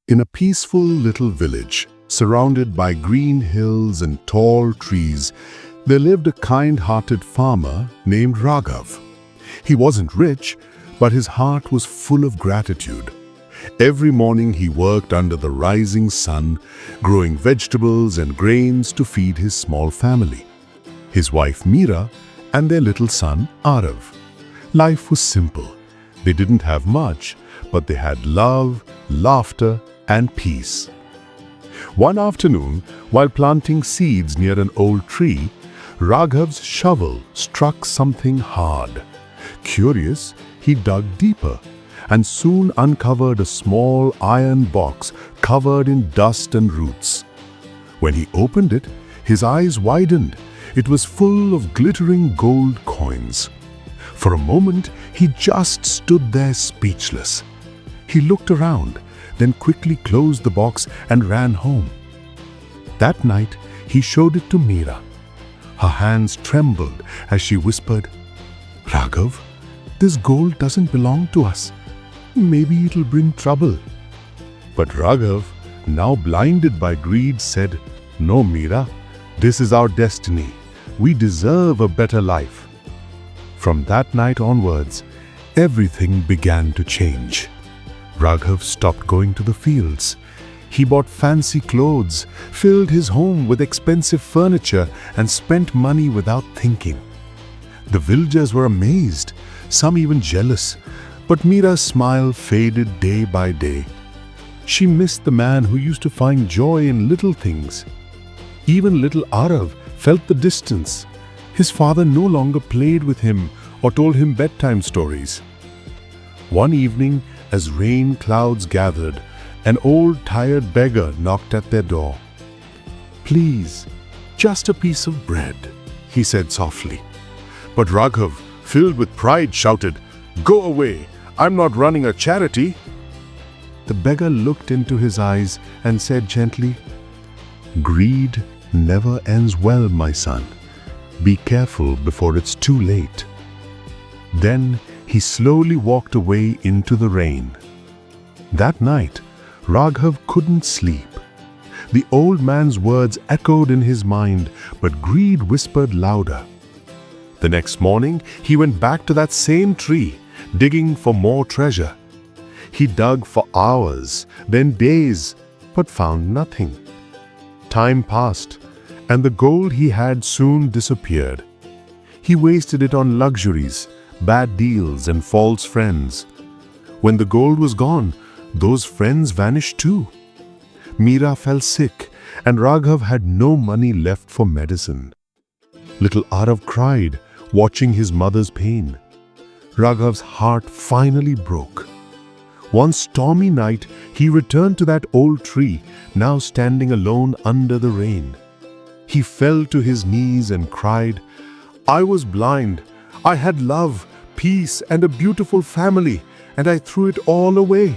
In a peaceful little village, surrounded by green hills and tall trees, there lived a kind-hearted farmer named Raghav. He wasn't rich, but his heart was full of gratitude. Every morning he worked under the rising sun, growing vegetables and grains to feed his small family, his wife Meera, and their little son Arav. Life was simple. They didn't have much, but they had love, laughter, and peace. One afternoon, while planting seeds near an old tree, Raghav's shovel struck something hard. Curious, he dug deeper and soon uncovered a small iron box covered in dust and roots. When he opened it, his eyes widened. It was full of glittering gold coins. For a moment, he just stood there speechless. He looked around, then quickly closed the box and ran home. That night, he showed it to Meera. Her hands trembled as she whispered, "Raghav, this gold doesn't belong to us. Maybe it'll bring trouble." But Raghav, now blinded by greed, said, "No, Meera, this is our destiny. We deserve a better life." From that night onwards, everything began to change. Raghav stopped going to the fields. He bought fancy clothes, filled his home with expensive furniture, and spent money without thinking. The villagers were amazed, some even jealous, but Meera's smile faded day by day. She missed the man who used to find joy in little things. Even little Arav felt the distance. His father no longer played with him or told him bedtime stories. One evening, as rain clouds gathered, an old tired beggar knocked at their door. "Please, just a piece of bread," he said softly. But Raghav, filled with pride, shouted, "Go away! I'm not running a charity." The beggar looked into his eyes and said gently, "Greed never ends well, my son. Be careful before it's too late." Then he slowly walked away into the rain. That night, Raghav couldn't sleep. The old man's words echoed in his mind, but greed whispered louder. The next morning, he went back to that same tree, digging for more treasure. He dug for hours, then days, but found nothing. Time passed, and the gold he had soon disappeared. He wasted it on luxuries, bad deals, and false friends. When the gold was gone, those friends vanished too. Meera fell sick, and Raghav had no money left for medicine. Little Arav cried, watching his mother's pain. Raghav's heart finally broke. One stormy night, he returned to that old tree, now standing alone under the rain. He fell to his knees and cried, "I was blind. I had love, peace, and a beautiful family, and I threw it all away."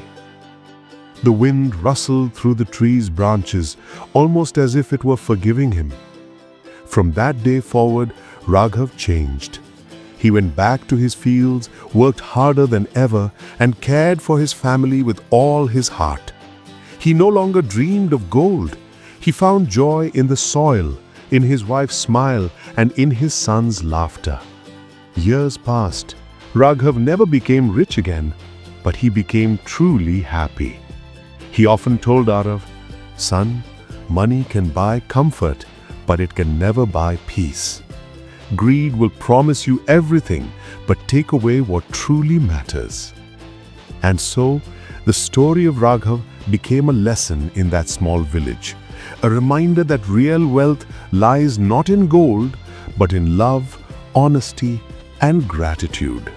The wind rustled through the tree's branches, almost as if it were forgiving him. From that day forward, Raghav changed. He went back to his fields, worked harder than ever, and cared for his family with all his heart. He no longer dreamed of gold. He found joy in the soil, in his wife's smile, and in his son's laughter. Years passed. Raghav never became rich again, but he became truly happy. He often told Arav, "Son, money can buy comfort, but it can never buy peace. Greed will promise you everything, but take away what truly matters." And so, the story of Raghav became a lesson in that small village, a reminder that real wealth lies not in gold, but in love, honesty, and gratitude.